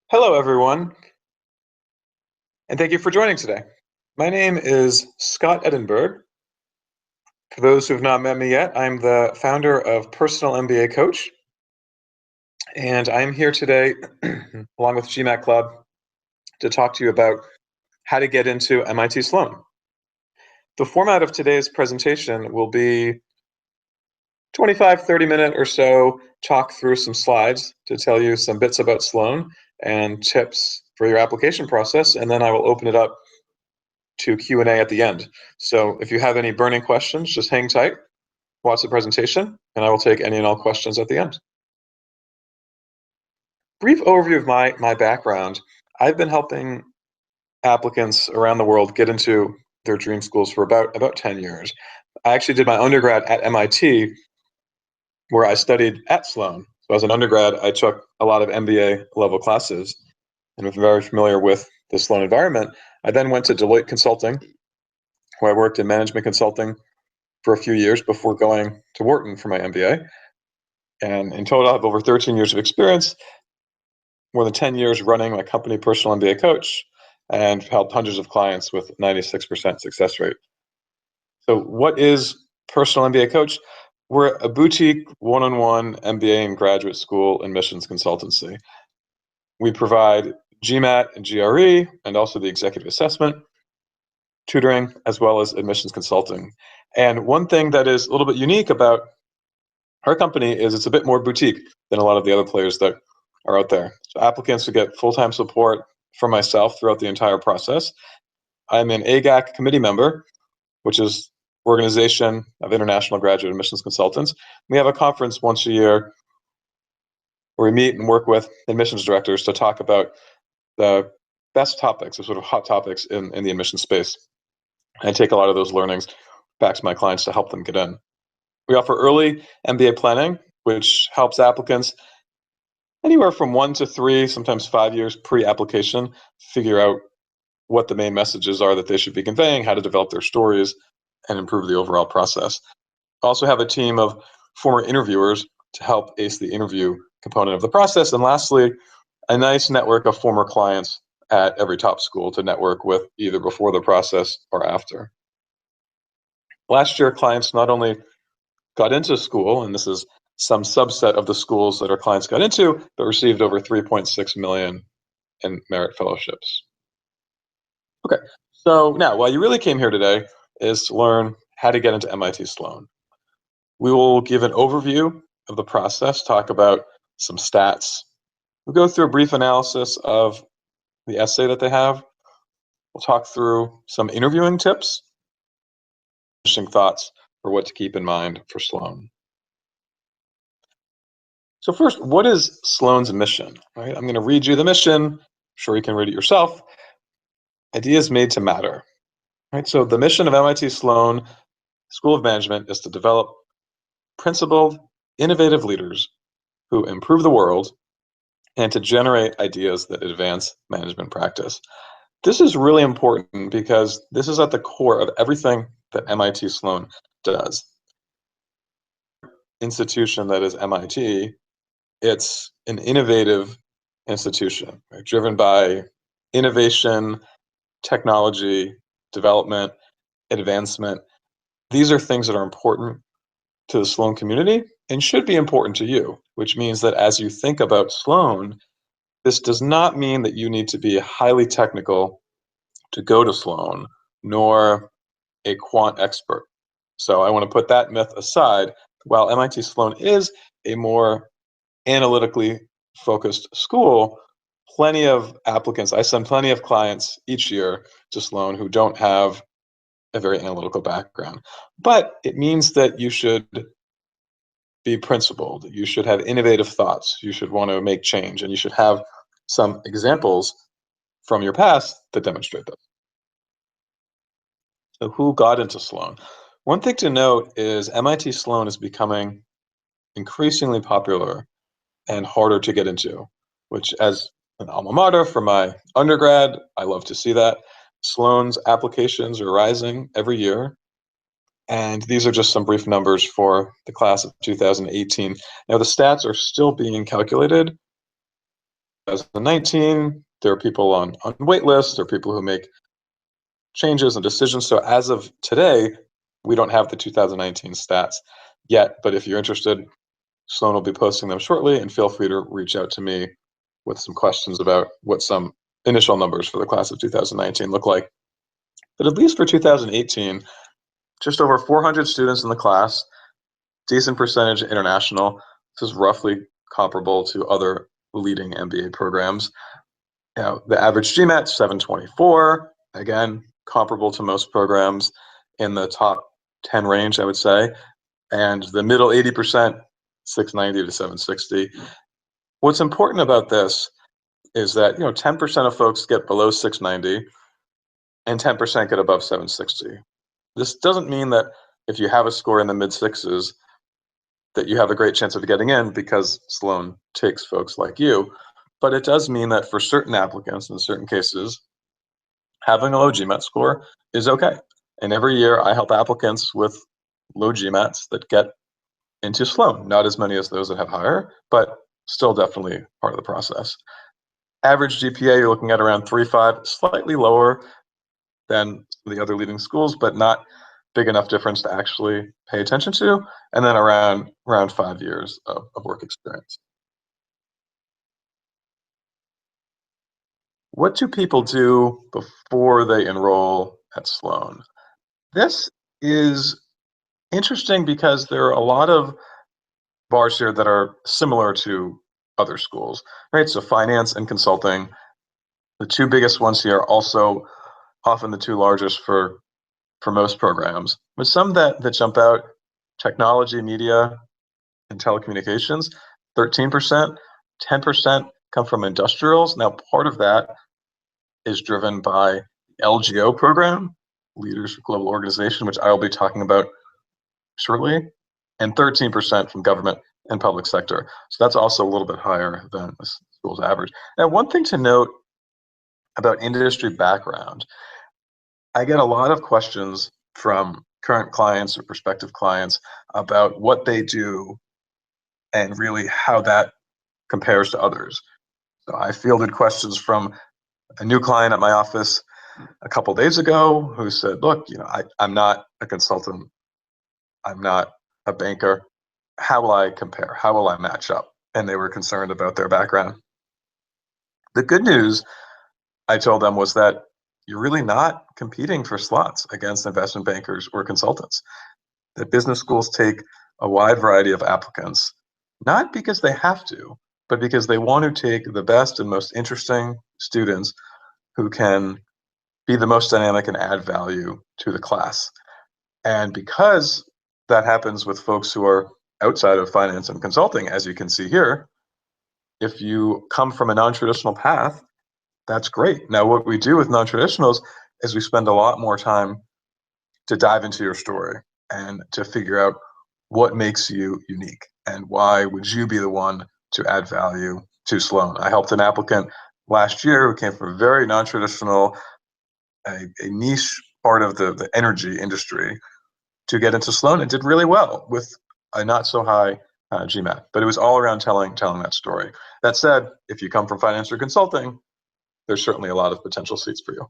Hello, everyone, and thank you for joining today. My name is Scott Edinburgh. For those who have not met me yet, I'm the founder of Personal MBA Coach, and I'm here today, along with GMAT Club, to talk to you about how to get into MIT Sloan. The format of today's presentation will be 25, 30-minute or so talk through some slides to tell you some bits about Sloan and tips for your application process, and then I will open it up to Q&A at the end. So if you have any burning questions, just hang tight, watch the presentation, and I will take any and all questions at the end. Brief overview of my background. I've been helping applicants around the world get into their dream schools for about 10 years. I actually did my undergrad at MIT, where I studied at Sloan. So as an undergrad, I took a lot of MBA level classes and was very familiar with the Sloan environment. I then went to Deloitte Consulting, where I worked in management consulting for a few years before going to Wharton for my MBA. And in total, I have over 13 years of experience, more than 10 years running my company, Personal MBA Coach, and helped hundreds of clients with 96% success rate. So what is Personal MBA Coach? We're a boutique one-on-one MBA and graduate school and missions consultancy. We provide GMAT and GRE and also the executive assessment, tutoring, as well as admissions consulting. And one thing that is a little bit unique about our company is it's a bit more boutique than a lot of the other players that are out there. So applicants will get full-time support from myself throughout the entire process. I'm an AGAC committee member, which is Organization of International Graduate Admissions Consultants. We have a conference once a year where we meet and work with admissions directors to talk about the best topics, the sort of hot topics in the admissions space. I take a lot of those learnings back to my clients to help them get in. We offer early MBA planning, which helps applicants anywhere from 1 to 3, sometimes 5 years pre-application, figure out what the main messages are that they should be conveying, how to develop their stories, and improve the overall process. I also have a team of former interviewers to help ace the interview component of the process. And lastly, a nice network of former clients at every top school to network with either before the process or after. Last year, clients not only got into school, and this is some subset of the schools that our clients got into, but received over 3.6 million in merit fellowships. Okay, so now why you really came here today is to learn how to get into MIT Sloan. We will give an overview of the process, talk about some stats. We'll go through a brief analysis of the essay that they have. We'll talk through some interviewing tips, finishing thoughts for what to keep in mind for Sloan. So first, what is Sloan's mission? Right? I'm going to read you the mission. I'm sure you can read it yourself. Ideas made to matter. Right? So the mission of MIT Sloan School of Management is to develop principled, innovative leaders who improve the world and to generate ideas that advance management practice. This is really important because this is at the core of everything that MIT Sloan does. Institution that is MIT, it's an innovative institution, right, driven by innovation, technology, development, advancement. These are things that are important to the Sloan community and should be important to you, which means that as you think about Sloan, this does not mean that you need to be highly technical to go to Sloan, nor a quant expert. So I want to put that myth aside. While MIT Sloan is a more analytically focused school, plenty of applicants, I send plenty of clients each year to Sloan who don't have a very analytical background. But it means that you should be principled, you should have innovative thoughts, you should want to make change, and you should have some examples from your past that demonstrate this. So who got into Sloan? One thing to note is MIT Sloan is becoming increasingly popular and harder to get into, which as an alma mater for my undergrad, I love to see that. Sloan's applications are rising every year. And these are just some brief numbers for the class of 2018. Now the stats are still being calculated, 2019. There are people on wait lists. There are people who make changes and decisions. So as of today, we don't have the 2019 stats yet. But if you're interested, Sloan will be posting them shortly, and feel free to reach out to me with some questions about what some initial numbers for the class of 2019 look like. But at least for 2018, just over 400 students in the class, decent percentage international. This is roughly comparable to other leading MBA programs. Now, the average GMAT 724, again, comparable to most programs in the top 10 range, I would say. And the middle 80%, 690 to 760. What's important about this is that 10% of folks get below 690 and 10% get above 760. This doesn't mean that if you have a score in the mid sixes that you have a great chance of getting in because Sloan takes folks like you. But it does mean that for certain applicants in certain cases, having a low GMAT score is okay. And every year I help applicants with low GMATs that get into Sloan. Not as many as those that have higher, but still definitely part of the process. Average GPA, you're looking at around 3.5, slightly lower than the other leading schools, but not big enough difference to actually pay attention to. And then around 5 years of work experience. What do people do before they enroll at Sloan? This is interesting because there are a lot of bars here that are similar to other schools, right? So finance and consulting, the two biggest ones here, also often the two largest for most programs. But some that jump out, technology, media, and telecommunications, 13%, 10% come from industrials. Now, part of that is driven by the LGO program, Leaders for Global Organization, which I will be talking about shortly, and 13% from government and public sector. So that's also a little bit higher than the school's average. Now, one thing to note about industry background, I get a lot of questions from current clients or prospective clients about what they do and really how that compares to others. So I fielded questions from a new client at my office a couple of days ago who said, look, I'm not a consultant. I'm not a banker. How will I compare? How will I match up? And they were concerned about their background. The good news, I told them, was that you're really not competing for slots against investment bankers or consultants. That business schools take a wide variety of applicants, not because they have to, but because they want to take the best and most interesting students who can be the most dynamic and add value to the class. And because that happens with folks who are outside of finance and consulting, as you can see here, if you come from a non-traditional path, that's great. Now, what we do with non-traditionals is we spend a lot more time to dive into your story and to figure out what makes you unique and why would you be the one to add value to Sloan. I helped an applicant last year who came from a very non-traditional, a niche part of the energy industry to get into Sloan and did really well with a not so high GMAT. But it was all around telling that story. That said, if you come from finance or consulting, there's certainly a lot of potential seats for you.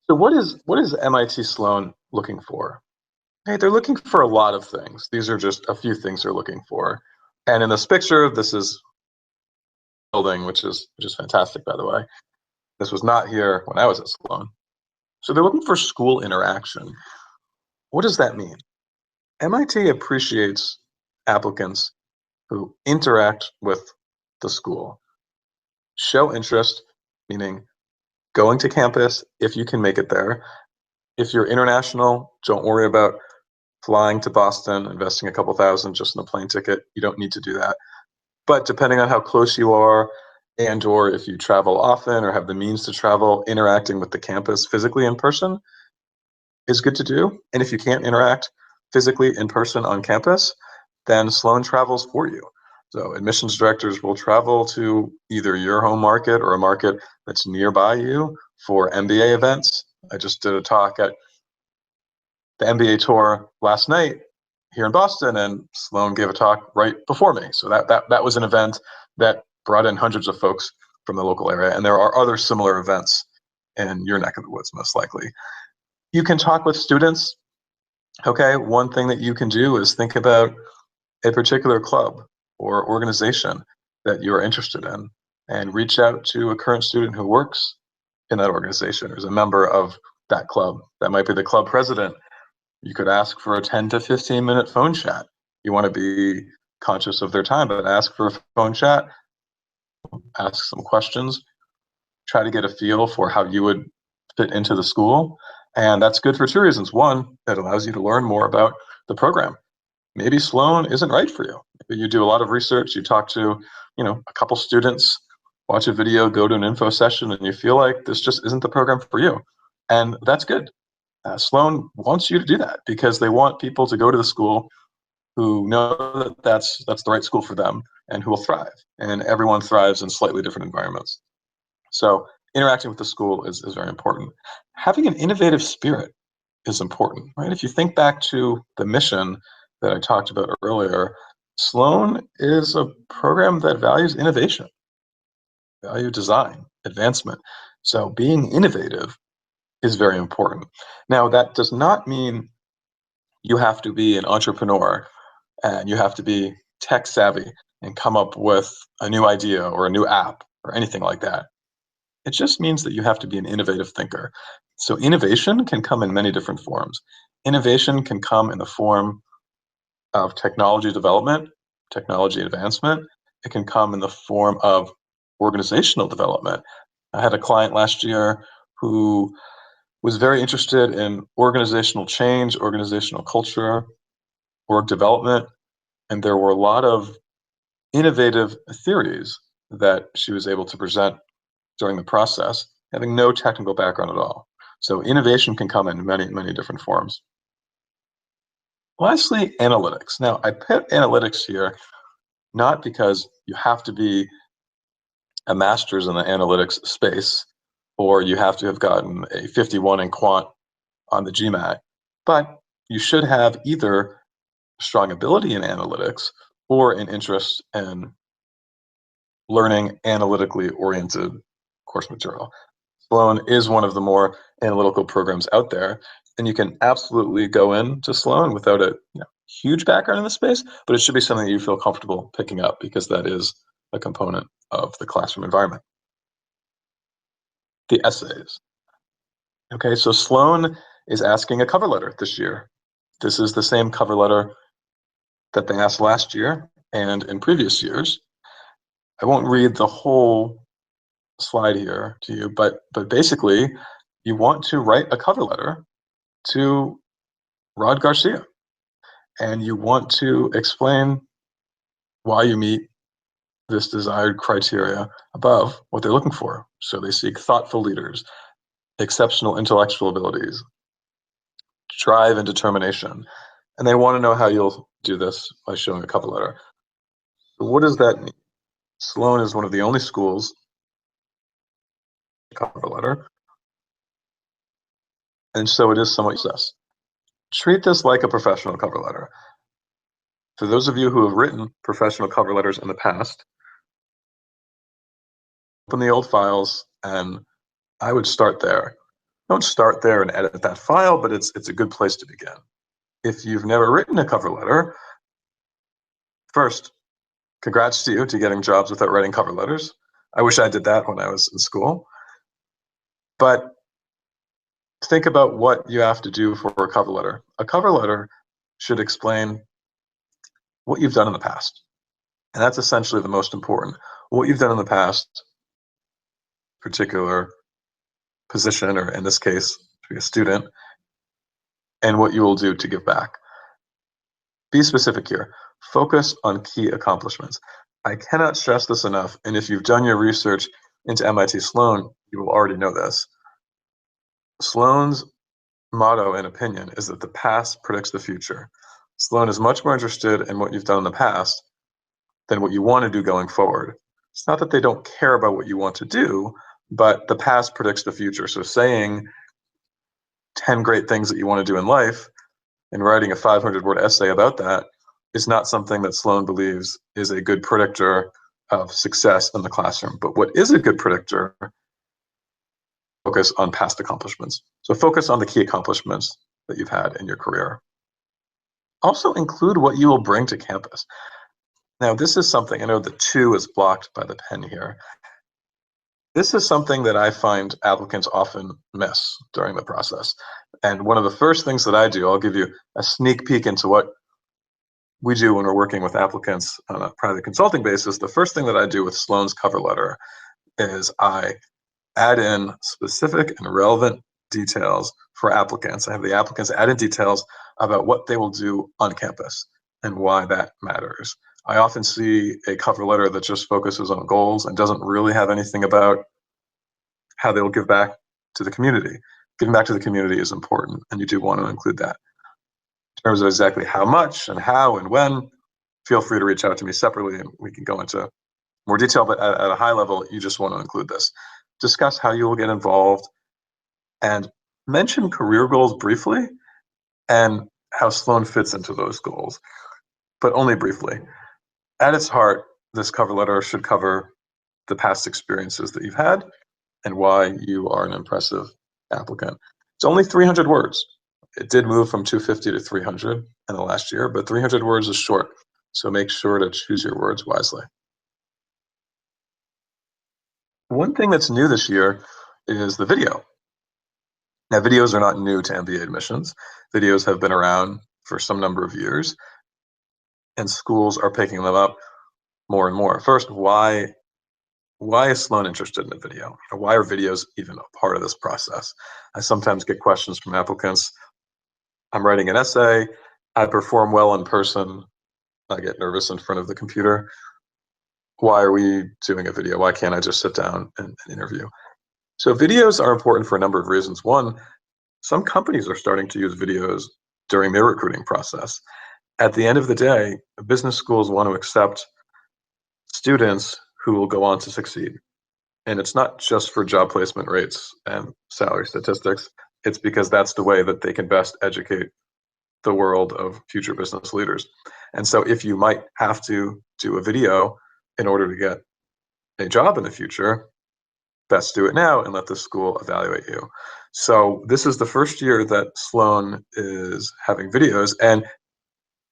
So what is MIT Sloan looking for? Hey, they're looking for a lot of things. These are just a few things they're looking for. And in this picture, this is building, which is fantastic, by the way. This was not here when I was at Sloan. So they're looking for school interaction. What does that mean? MIT appreciates applicants who interact with the school. Show interest, meaning going to campus if you can make it there. If you're international, don't worry about flying to Boston, investing a couple thousand just in a plane ticket. You don't need to do that. But depending on how close you are and or if you travel often or have the means to travel, interacting with the campus physically in person is good to do. And if you can't interact physically in person on campus, then Sloan travels for you. So admissions directors will travel to either your home market or a market that's nearby you for MBA events. I just did a talk at the MBA tour last night here in Boston, and Sloan gave a talk right before me. So that was an event that brought in hundreds of folks from the local area. And there are other similar events in your neck of the woods, most likely. You can talk with students. Okay, one thing that you can do is think about a particular club or organization that you're interested in and reach out to a current student who works in that organization or is a member of that club. That might be the club president. You could ask for a 10 to 15-minute phone chat. You want to be conscious of their time, but ask for a phone chat, ask some questions, try to get a feel for how you would fit into the school. And that's good for two reasons. One, it allows you to learn more about the program. Maybe Sloan isn't right for you. Maybe you do a lot of research, you talk to, a couple students, watch a video, go to an info session, and you feel like this just isn't the program for you. And that's good. Sloan wants you to do that because they want people to go to the school who know that that's the right school for them and who will thrive. And everyone thrives in slightly different environments. So interacting with the school is very important. Having an innovative spirit is important, right? If you think back to the mission that I talked about earlier, Sloan is a program that values innovation, value design, advancement. So being innovative is very important. Now, that does not mean you have to be an entrepreneur and you have to be tech savvy and come up with a new idea or a new app or anything like that. It just means that you have to be an innovative thinker. So innovation can come in many different forms. Innovation can come in the form of technology development, technology advancement. It can come in the form of organizational development. I had a client last year who was very interested in organizational change, organizational culture, org development, and there were a lot of innovative theories that she was able to present during the process, having no technical background at all. So innovation can come in many, many different forms. Lastly, analytics. Now, I put analytics here not because you have to be a master's in the analytics space or you have to have gotten a 51 in quant on the GMAT, but you should have either strong ability in analytics or an interest in learning analytically oriented course material. Sloan is one of the more analytical programs out there, and you can absolutely go into Sloan without a huge background in the space, but it should be something that you feel comfortable picking up because that is a component of the classroom environment. The essays. Okay, so Sloan is asking a cover letter this year. This is the same cover letter that they asked last year and in previous years. I won't read the whole slide here to you, but basically you want to write a cover letter to Rod Garcia and you want to explain why you meet this desired criteria above what they're looking for. So they seek thoughtful leaders, exceptional intellectual abilities, drive and determination, and they want to know how you'll do this by showing a cover letter. So what does that mean? Sloan is one of the only schools cover letter, and so it is somewhat useless. Treat this like a professional cover letter. For those of you who have written professional cover letters in the past, open the old files and I would start there. Don't start there and edit that file, but it's a good place to begin. If you've never written a cover letter, first, congrats to you to getting jobs without writing cover letters. I wish I did that when I was in school. But think about what you have to do for a cover letter. A cover letter should explain what you've done in the past. And that's essentially the most important. What you've done in the past, particular position, or in this case, to be a student, and what you will do to give back. Be specific here. Focus on key accomplishments. I cannot stress this enough, and if you've done your research into MIT Sloan, you will already know this. Sloan's motto and opinion is that the past predicts the future. Sloan is much more interested in what you've done in the past than what you want to do going forward. It's not that they don't care about what you want to do, but the past predicts the future. So saying 10 great things that you want to do in life and writing a 500-word essay about that is not something that Sloan believes is a good predictor of success in the classroom. But what is a good predictor? Focus on past accomplishments. So focus on the key accomplishments that you've had in your career. Also include what you will bring to campus. Now, this is something, I know the 2 is blocked by the pen here. This is something that I find applicants often miss during the process. And one of the first things that I do, I'll give you a sneak peek into what we do when we're working with applicants on a private consulting basis. The first thing that I do with Sloan's cover letter is I add in specific and relevant details for applicants. I have the applicants add in details about what they will do on campus and why that matters. I often see a cover letter that just focuses on goals and doesn't really have anything about how they will give back to the community. Giving back to the community is important, and you do want to include that. In terms of exactly how much and how and when, feel free to reach out to me separately and we can go into more detail, but at a high level, you just want to include this. Discuss how you will get involved and mention career goals briefly and how Sloan fits into those goals, but only briefly. At its heart, this cover letter should cover the past experiences that you've had and why you are an impressive applicant. It's only 300 words. It did move from 250 to 300 in the last year, but 300 words is short. So make sure to choose your words wisely. One thing that's new this year is the video. Now, videos are not new to MBA admissions. Videos have been around for some number of years, and schools are picking them up more and more. First, why is Sloan interested in a video? Why are videos even a part of this process? I sometimes get questions from applicants. I'm writing an essay. I perform well in person. I get nervous in front of the computer. Why are we doing a video? Why can't I just sit down and interview? So videos are important for a number of reasons. One, some companies are starting to use videos during their recruiting process. At the end of the day, business schools want to accept students who will go on to succeed. And it's not just for job placement rates and salary statistics. It's because that's the way that they can best educate the world of future business leaders. And so if you might have to do a video in order to get a job in the future, best do it now and let the school evaluate you. So this is the first year that Sloan is having videos, and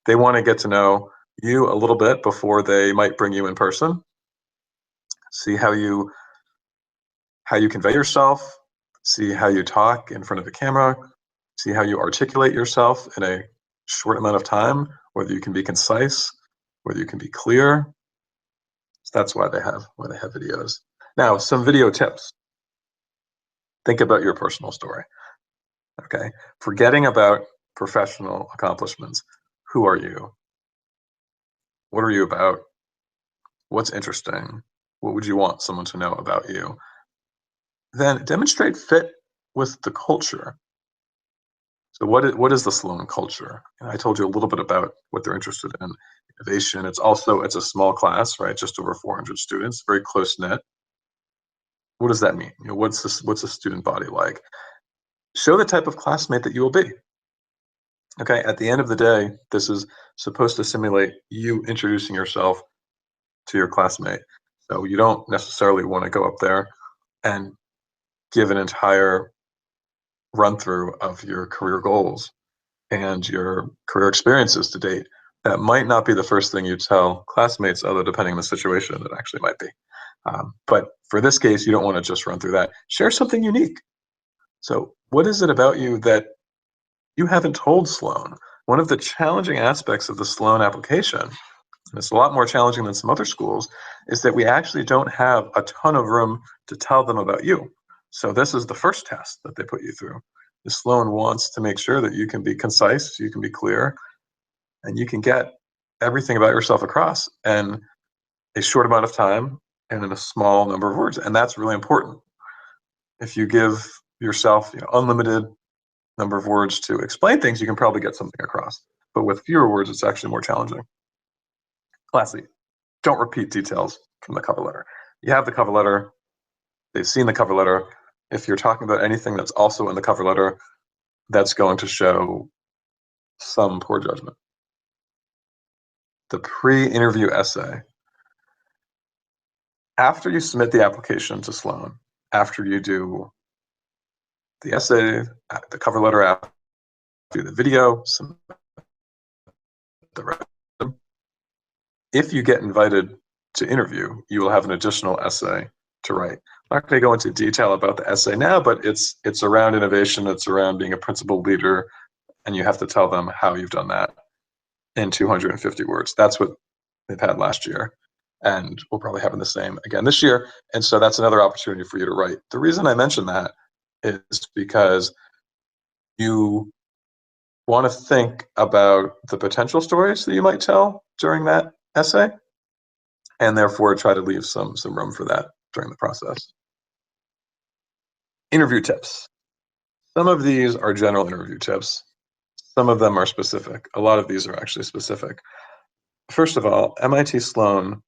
they want to get to know you a little bit before they might bring you in person. See how you convey yourself, see how you talk in front of the camera, see how you articulate yourself in a short amount of time, whether you can be concise, whether you can be clear. So that's why they have videos. Now, some video tips. Think about your personal story. Okay, forgetting about professional accomplishments. Who are you? What are you about? What's interesting? What would you want someone to know about you? Then demonstrate fit with the culture. So what is the Sloan culture? And I told you a little bit about what they're interested in. Innovation. It's a small class, right? Just over 400 students, very close knit. What does that mean? What's a student body like? Show the type of classmate that you will be. Okay, at the end of the day, this is supposed to simulate you introducing yourself to your classmate. So you don't necessarily want to go up there and give an entire run through of your career goals and your career experiences to date. That might not be the first thing you tell classmates, although depending on the situation, it actually might be. But for this case, you don't want to just run through that. Share something unique. So what is it about you that you haven't told Sloan? One of the challenging aspects of the Sloan application, and it's a lot more challenging than some other schools, is that we actually don't have a ton of room to tell them about you. So this is the first test that they put you through. The Sloan wants to make sure that you can be concise, you can be clear, and you can get everything about yourself across in a short amount of time and in a small number of words. And that's really important. If you give yourself unlimited number of words to explain things, you can probably get something across. But with fewer words, it's actually more challenging. Lastly, don't repeat details from the cover letter. You have the cover letter. They've seen the cover letter. If you're talking about anything that's also in the cover letter, that's going to show some poor judgment. The pre-interview essay. After you submit the application to Sloan, after you do the essay, the cover letter, after you do the video, the resume, if you get invited to interview, you will have an additional essay to write. I'm not going to go into detail about the essay now, but it's around innovation, it's around being a principal leader, and you have to tell them how you've done that in 250 words. That's what they've had last year, and we'll probably have the same again this year. And so that's another opportunity for you to write. The reason I mention that is because you want to think about the potential stories that you might tell during that essay, and therefore try to leave some room for that during the process. Interview tips. Some of these are general interview tips. Some of them are specific. A lot of these are actually specific. First of all, MIT Sloan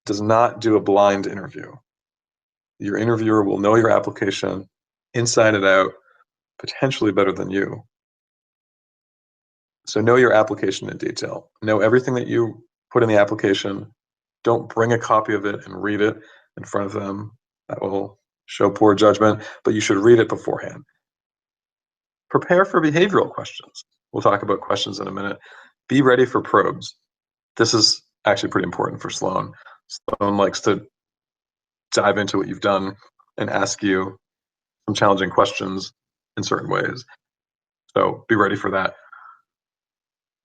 does not do a blind interview. Your interviewer will know your application inside and out, potentially better than you. So know your application in detail. Know everything that you put in the application. Don't bring a copy of it and read it in front of them. That will show poor judgment, but you should read it beforehand. Prepare for behavioral questions. We'll talk about questions in a minute. Be ready for probes. This is actually pretty important for Sloan. Sloan likes to dive into what you've done and ask you some challenging questions in certain ways. So be ready for that.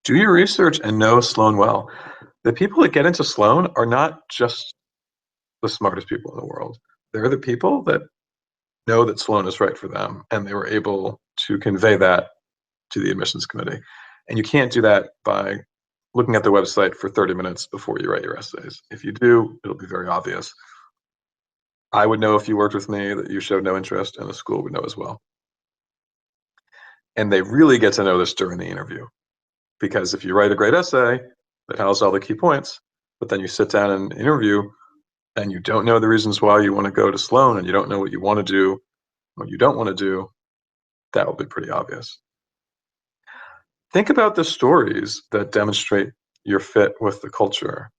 Do your research and know Sloan well. The people that get into Sloan are not just the smartest people in the world. They're the people that know that Sloan is right for them, and they were able to convey that to the admissions committee. And you can't do that by looking at the website for 30 minutes before you write your essays. If you do, it'll be very obvious. I would know if you worked with me that you showed no interest, and the school would know as well. And they really get to know this during the interview, because if you write a great essay that has all the key points, but then you sit down and interview and you don't know the reasons why you want to go to Sloan, and you don't know what you want to do, what you don't want to do, that will be pretty obvious. Think about the stories that demonstrate your fit with the culture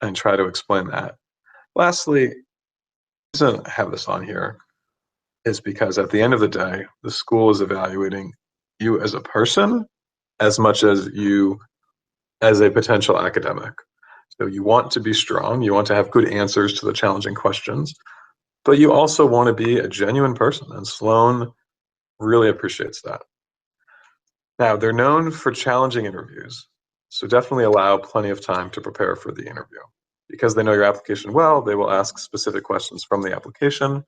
and try to explain that. Lastly, the reason I have this on here is because at the end of the day, the school is evaluating you as a person as much as you as a potential academic. So you want to be strong, you want to have good answers to the challenging questions, but you also want to be a genuine person, and Sloan really appreciates that. Now, they're known for challenging interviews, so definitely allow plenty of time to prepare for the interview. Because they know your application well, they will ask specific questions from the application,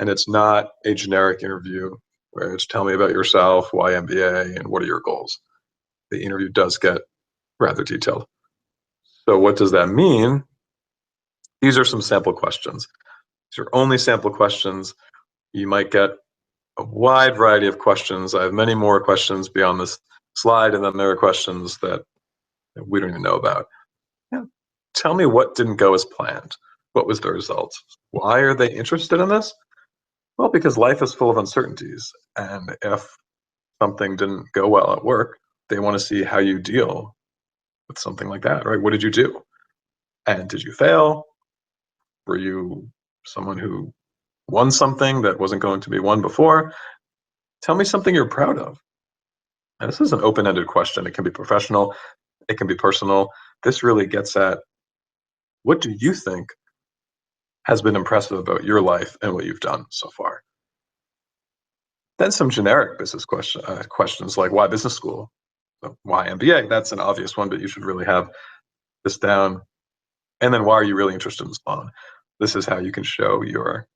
and it's not a generic interview where it's tell me about yourself, why MBA, and what are your goals. The interview does get rather detailed. So what does that mean? These are some sample questions. These are only sample questions. You might get a wide variety of questions. I have many more questions beyond this slide, and then there are questions that we don't even know about. Yeah. Tell me what didn't go as planned. What was the result? Why are they interested in this? Well, because life is full of uncertainties, and if something didn't go well at work, they want to see how you deal with something like that, right? What did you do? And did you fail? Were you someone who won something that wasn't going to be won before? Tell me something you're proud of. And this is an open-ended question. It can be professional, it can be personal. This really gets at what do you think has been impressive about your life and what you've done so far. Then some generic business questions like why business school? Why MBA? That's an obvious one, but you should really have this down. And then why are you really interested in Sloan? This is how you can show your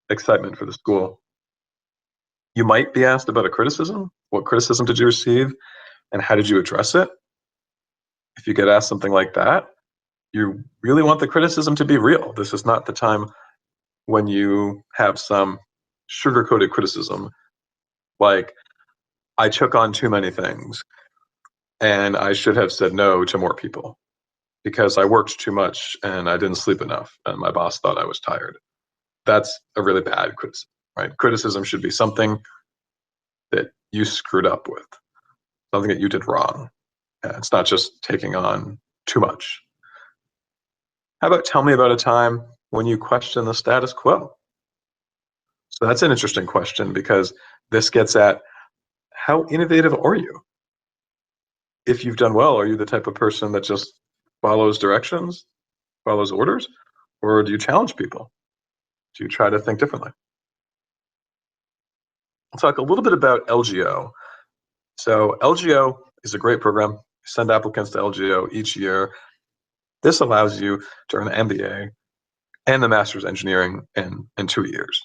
excitement for the school. You might be asked about a criticism. What criticism did you receive and how did you address it? If you get asked something like that, you really want the criticism to be real. This is not the time when you have some sugar-coated criticism like, I took on too many things and I should have said no to more people because I worked too much and I didn't sleep enough and my boss thought I was tired. That's a really bad criticism, right? Criticism should be something that you screwed up with. something that you did wrong. It's not just taking on too much. How about tell me about a time when you question the status quo? So that's an interesting question because this gets at how innovative are you? If you've done well, are you the type of person that just follows directions, follows orders, or do you challenge people? Do you try to think differently? I'll talk a little bit about LGO. So LGO is a great program. We send applicants to LGO each year. This allows you to earn an MBA and the Master's Engineering in 2 years.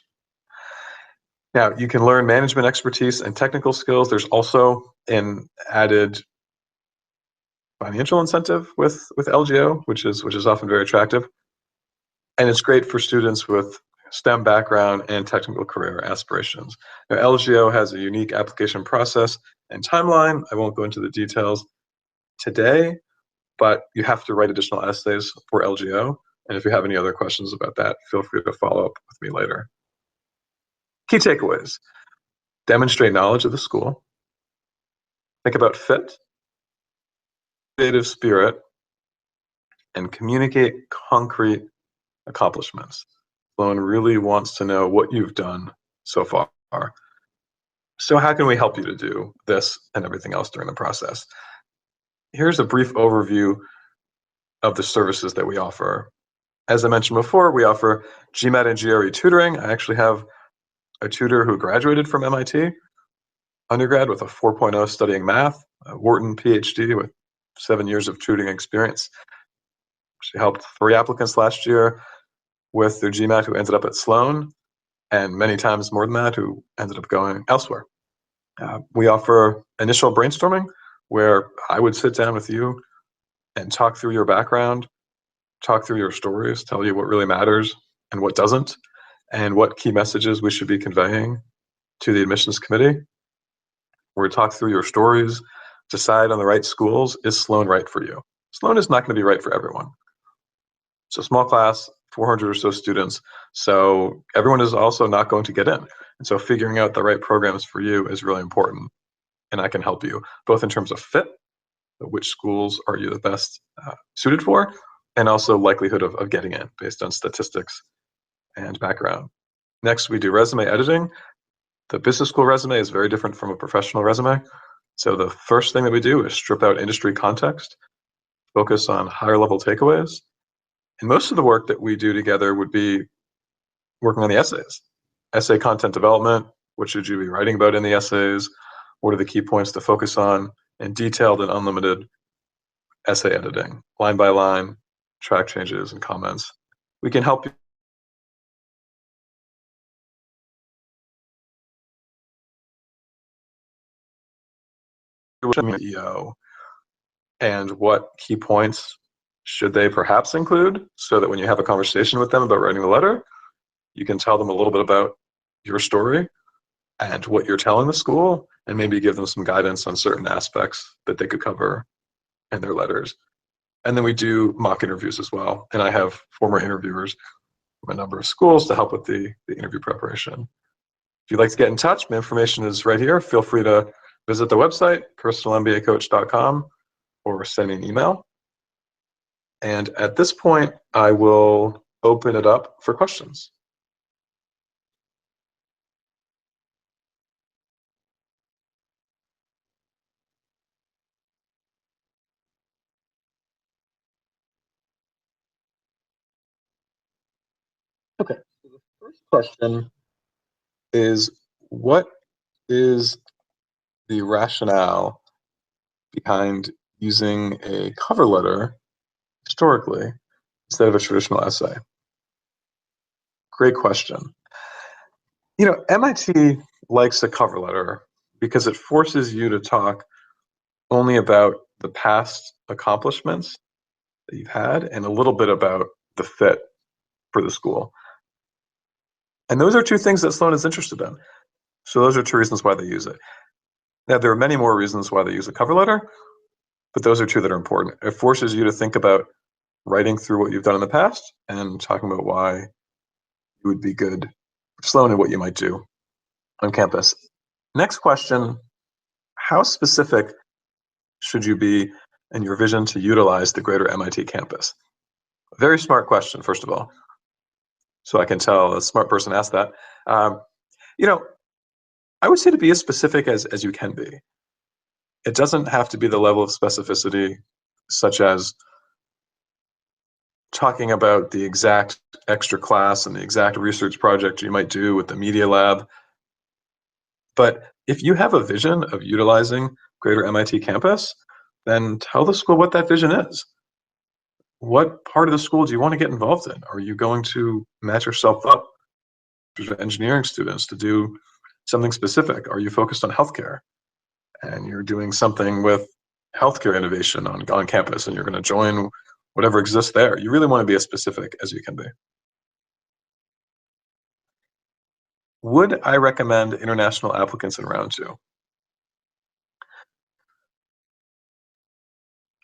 Now, you can learn management expertise and technical skills. There's also an added financial incentive with LGO, which is often very attractive. And it's great for students with STEM background and technical career aspirations. Now, LGO has a unique application process and timeline. I won't go into the details today, but you have to write additional essays for LGO. And if you have any other questions about that, feel free to follow up with me later. Key takeaways: demonstrate knowledge of the school, think about fit, creative spirit, and communicate concrete accomplishments. Sloan really wants to know what you've done so far. So how can we help you to do this and everything else during the process? Here's a brief overview of the services that we offer. As I mentioned before, we offer GMAT and GRE tutoring. I actually have a tutor who graduated from MIT, undergrad with a 4.0 studying math, a Wharton PhD with 7 years of tutoring experience. She helped 3 applicants last year with their GMAT who ended up at Sloan, and many times more than that who ended up going elsewhere. We offer initial brainstorming where I would sit down with you and talk through your background, talk through your stories, tell you what really matters and what doesn't, and what key messages we should be conveying to the admissions committee. Where we talk through your stories, decide on the right schools. Is Sloan right for you? Sloan is not going to be right for everyone. It's a small class, 400 or so students, so everyone is also not going to get in. And so figuring out the right programs for you is really important, and I can help you, both in terms of fit, which schools are you the best suited for, and also likelihood of getting in based on statistics and background. Next, we do resume editing. The business school resume is very different from a professional resume. So the first thing that we do is strip out industry context, focus on higher level takeaways. And most of the work that we do together would be working on the essays. Essay content development, what should you be writing about in the essays? What are the key points to focus on? And detailed and unlimited essay editing, line by line, track changes and comments. We can help you with EO and what key points should they perhaps include, so that when you have a conversation with them about writing the letter, you can tell them a little bit about your story and what you're telling the school, and maybe give them some guidance on certain aspects that they could cover in their letters. And then we do mock interviews as well. And I have former interviewers from a number of schools to help with the interview preparation. If you'd like to get in touch, my information is right here. Feel free to visit the website, personalmbacoach.com, or send me an email. And at this point, I will open it up for questions. Okay, so the first question is, what is the rationale behind using a cover letter historically instead of a traditional essay? Great question. You know, MIT likes a cover letter because it forces you to talk only about the past accomplishments that you've had and a little bit about the fit for the school. And those are 2 things that Sloan is interested in. So those are 2 reasons why they use it. Now, there are many more reasons why they use a cover letter, but those are 2 that are important. It forces you to think about writing through what you've done in the past and talking about why you would be good for Sloan and what you might do on campus. Next question, how specific should you be in your vision to utilize the greater MIT campus? Very smart question, first of all. So I can tell a smart person asked that. Um, you know, I would say to be as specific as you can be. It doesn't have to be the level of specificity such as talking about the exact extra class and the exact research project you might do with the media lab. But if you have a vision of utilizing greater MIT campus, then tell the school what that vision is. What part of the school do you want to get involved in? Are you going to match yourself up to engineering students to do something specific? Are you focused on healthcare and you're doing something with healthcare innovation on campus and you're going to join whatever exists there? You really want to be as specific as you can be. Would I recommend international applicants in round two?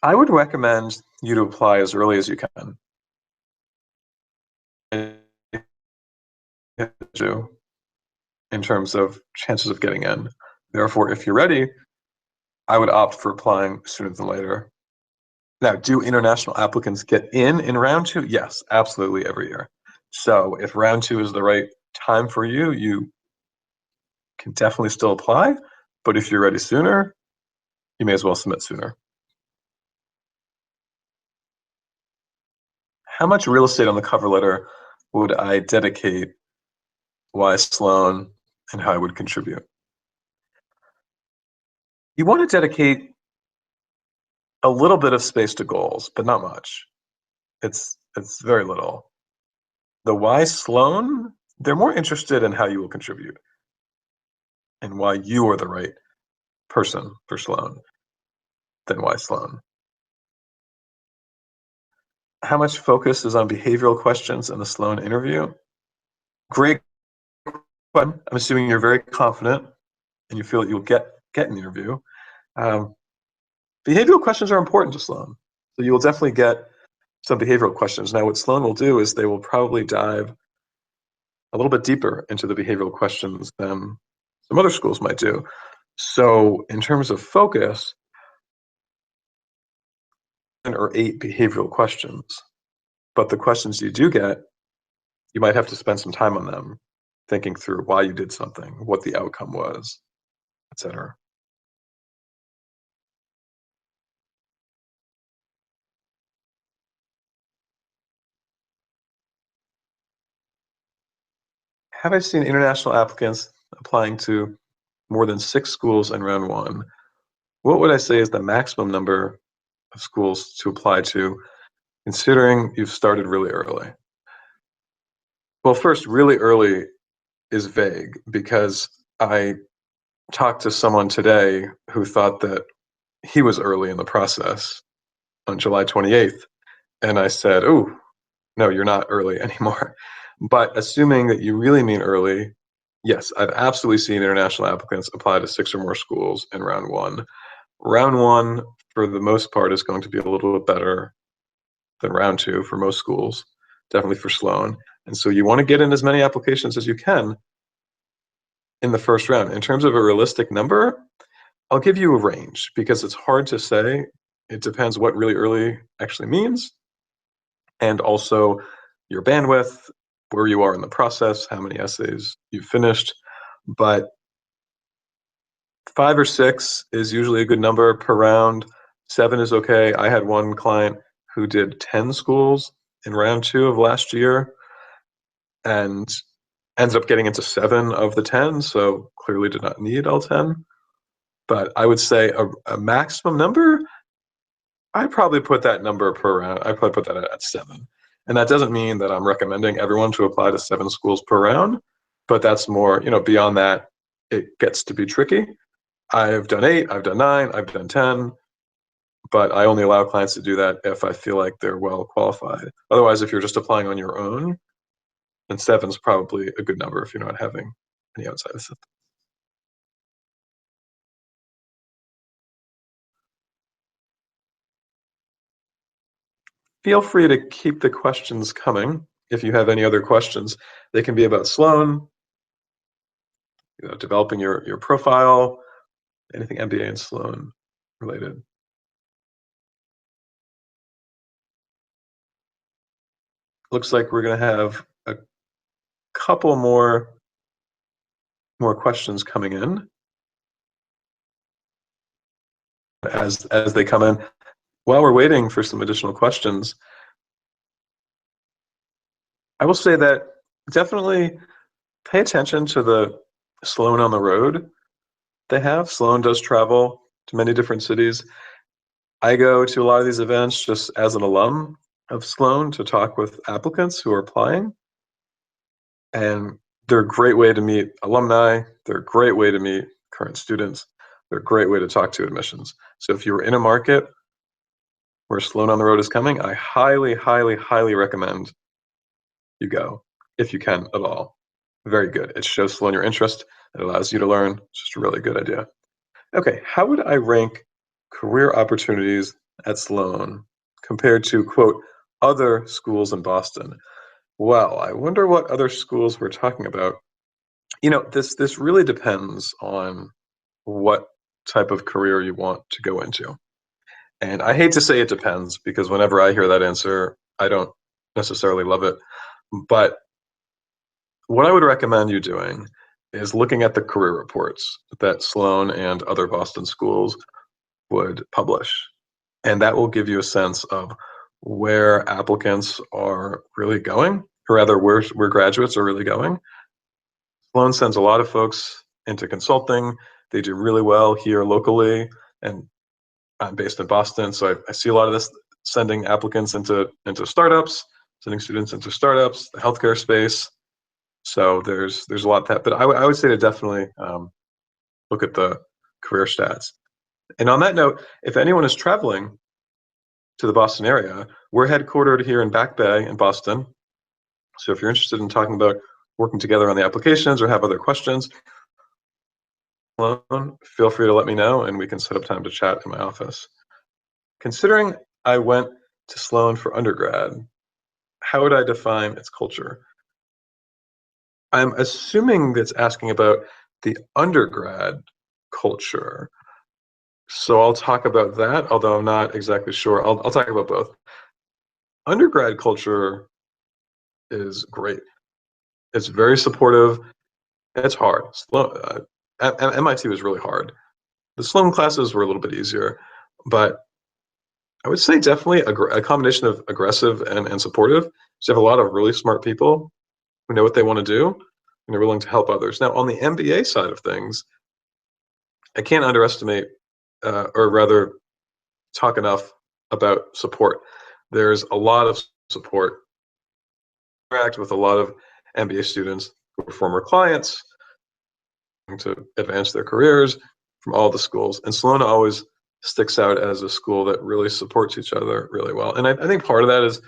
I would recommend you to apply as early as you can. In terms of chances of getting in. Therefore, if you're ready, I would opt for applying sooner than later. Now, do international applicants get in round two? Yes, absolutely every year. So if round two is the right time for you, you can definitely still apply. But if you're ready sooner, you may as well submit sooner. How much real estate on the cover letter would I dedicate why Sloan and how I would contribute? You want to dedicate a little bit of space to goals, but not much. It's very little. The why Sloan, they're more interested in how you will contribute and why you are the right person for Sloan than why Sloan. How much focus is on behavioral questions in the Sloan interview? Great question. I'm assuming you're very confident and you feel that you'll get an interview. Behavioral questions are important to Sloan. So you will definitely get some behavioral questions. Now, what Sloan will do is they will probably dive a little bit deeper into the behavioral questions than some other schools might do. So in terms of focus, 7 or 8 behavioral questions. But the questions you do get, you might have to spend some time on them, thinking through why you did something, what the outcome was, etc. Have I seen international applicants applying to more than 6 schools in round one? What would I say is the maximum number of schools to apply to, considering you've started really early? Well, first, really early is vague because I talked to someone today who thought that he was early in the process on July 28th. And I said, oh, no, you're not early anymore. But assuming that you really mean early, yes, I've absolutely seen international applicants apply to 6 or more schools in round one. Round one, for the most part, is going to be a little bit better than round two for most schools, definitely for Sloan. And so you want to get in as many applications as you can in the first round. In terms of a realistic number, I'll give you a range because it's hard to say. It depends what really early actually means, and also your bandwidth, where you are in the process, how many essays you've finished. But 5 or 6 is usually a good number per round. 7 is okay. I had one client who did 10 schools in round 2 of last year and ended up getting into 7 of the 10, so clearly did not need all 10. But I would say a maximum number, I'd probably put that number per round. I'd probably put that at 7. And that doesn't mean that I'm recommending everyone to apply to 7 schools per round, but that's more, beyond that, it gets to be tricky. I've done 8, I've done 9, I've done 10, but I only allow clients to do that if I feel like they're well qualified. Otherwise, if you're just applying on your own, then 7 is probably a good number if you're not having any outside assistance. Feel free to keep the questions coming. If you have any other questions, they can be about Sloan, developing your profile, anything MBA and Sloan related. looks like we're going to have a couple more questions coming in as they come in. While we're waiting for some additional questions, I will say that definitely pay attention to the Sloan on the road they have. Sloan does travel to many different cities. I go to a lot of these events just as an alum of Sloan to talk with applicants who are applying. And they're a great way to meet alumni. They're a great way to meet current students. They're a great way to talk to admissions. So if you're in a market where Sloan on the road is coming, I highly, highly, highly recommend you go if you can at all. Very good. It shows Sloan your interest. It allows you to learn. It's just a really good idea. Okay, how would I rank career opportunities at Sloan compared to, quote, other schools in Boston? Well, I wonder what other schools we're talking about. You know, this really depends on what type of career you want to go into. And I hate to say it depends because whenever I hear that answer, I don't necessarily love it. But what I would recommend you doing is looking at the career reports that Sloan and other Boston schools would publish. And that will give you a sense of where applicants are really going, or rather where graduates are really going. Sloan sends a lot of folks into consulting. They do really well here locally, and I'm based in Boston, so I see a lot of this sending applicants into startups, sending students into startups, the healthcare space. So there's a lot of that, but I would say to definitely look at the career stats. And on that note, if anyone is traveling to the Boston area, we're headquartered here in Back Bay in Boston. So if you're interested in talking about working together on the applications or have other questions, feel free to let me know and we can set up time to chat in my office. Considering I went to Sloan for undergrad, how would I define its culture? I'm assuming that's asking about the undergrad culture. So I'll talk about that, although I'm not exactly sure. I'll talk about both. Undergrad culture is great. It's very supportive. It's hard. MIT was really hard. The Sloan classes were a little bit easier, but I would say definitely a combination of aggressive and supportive. So you have a lot of really smart people who know what they want to do and are willing to help others. Now, on the MBA side of things, I can't underestimate, or rather, talk enough about support. There's a lot of support. I interact with a lot of MBA students who are former clients to advance their careers from all the schools. And Sloan always sticks out as a school that really supports each other really well. And I think part of that is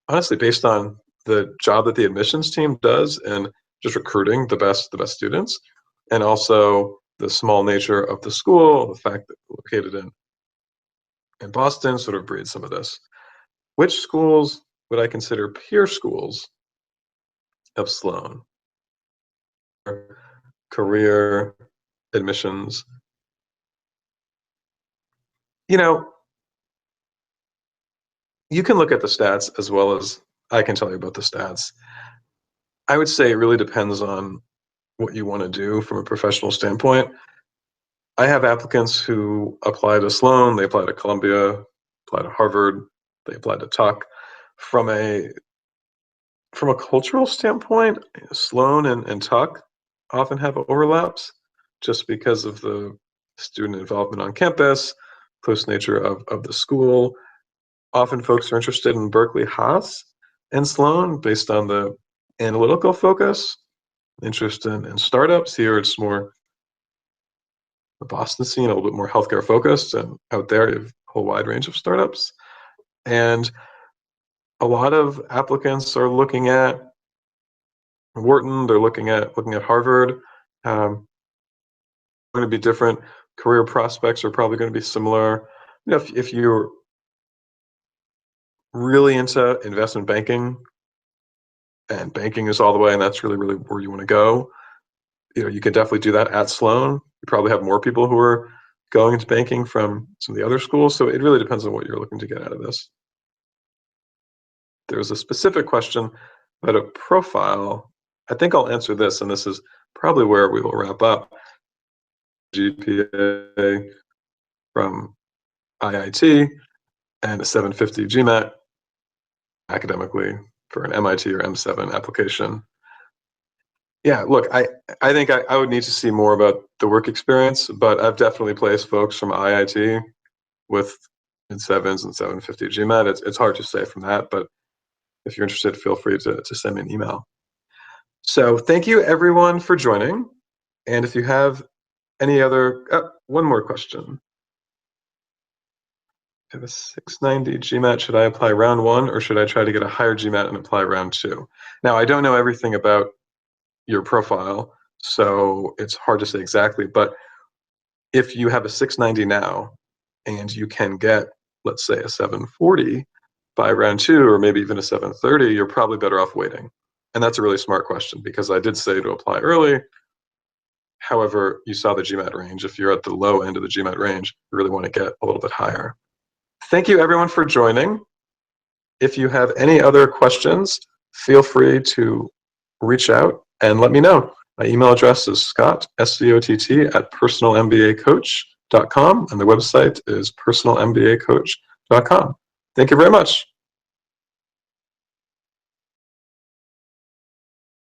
honestly based on the job that the admissions team does and just recruiting the best students, and also the small nature of the school, the fact that it's located in Boston sort of breeds some of this. Which schools would I consider peer schools of Sloan? Career admissions. You know, you can look at the stats as well as I can tell you about the stats. I would say it really depends on what you want to do from a professional standpoint. I have applicants who apply to Sloan, they apply to Columbia, apply to Harvard, they apply to Tuck. From a cultural standpoint, Sloan and Tuck often have overlaps just because of the student involvement on campus, close nature of the school. Often folks are interested in Berkeley Haas and Sloan based on the analytical focus, interest in startups. Here it's more the Boston scene, a little bit more healthcare focused, and out there you have a whole wide range of startups. And a lot of applicants are looking at Wharton, they're looking at Harvard. Going to be different. Career prospects are probably going to be similar. You know, if you're really into investment banking, and banking is all the way, and that's really, really where you want to go, you know, you can definitely do that at Sloan. You probably have more people who are going into banking from some of the other schools. So it really depends on what you're looking to get out of this. there's a specific question about a profile. I think I'll answer this, and this is probably where we will wrap up. GPA from IIT and a 750 GMAT academically for an MIT or M7 application. Yeah, look, I think I would need to see more about the work experience, but I've definitely placed folks from IIT with mid-sevens and 750 GMAT. It's hard to say from that, but if you're interested, feel free to send me an email. So thank you everyone for joining. And if you have any other, one more question. I have a 690 GMAT. Should I apply round 1 or should I try to get a higher GMAT and apply round 2? Now, I don't know everything about your profile, so it's hard to say exactly, but if you have a 690 now and you can get, let's say, a 740 by round 2 or maybe even a 730, you're probably better off waiting. And that's a really smart question because I did say to apply early. However, you saw the GMAT range. If you're at the low end of the GMAT range, you really want to get a little bit higher. Thank you everyone for joining. If you have any other questions, feel free to reach out and let me know. My email address is Scott, S-C-O-T-T, @personalmbacoach.com, and the website is personalmbacoach.com. Thank you very much.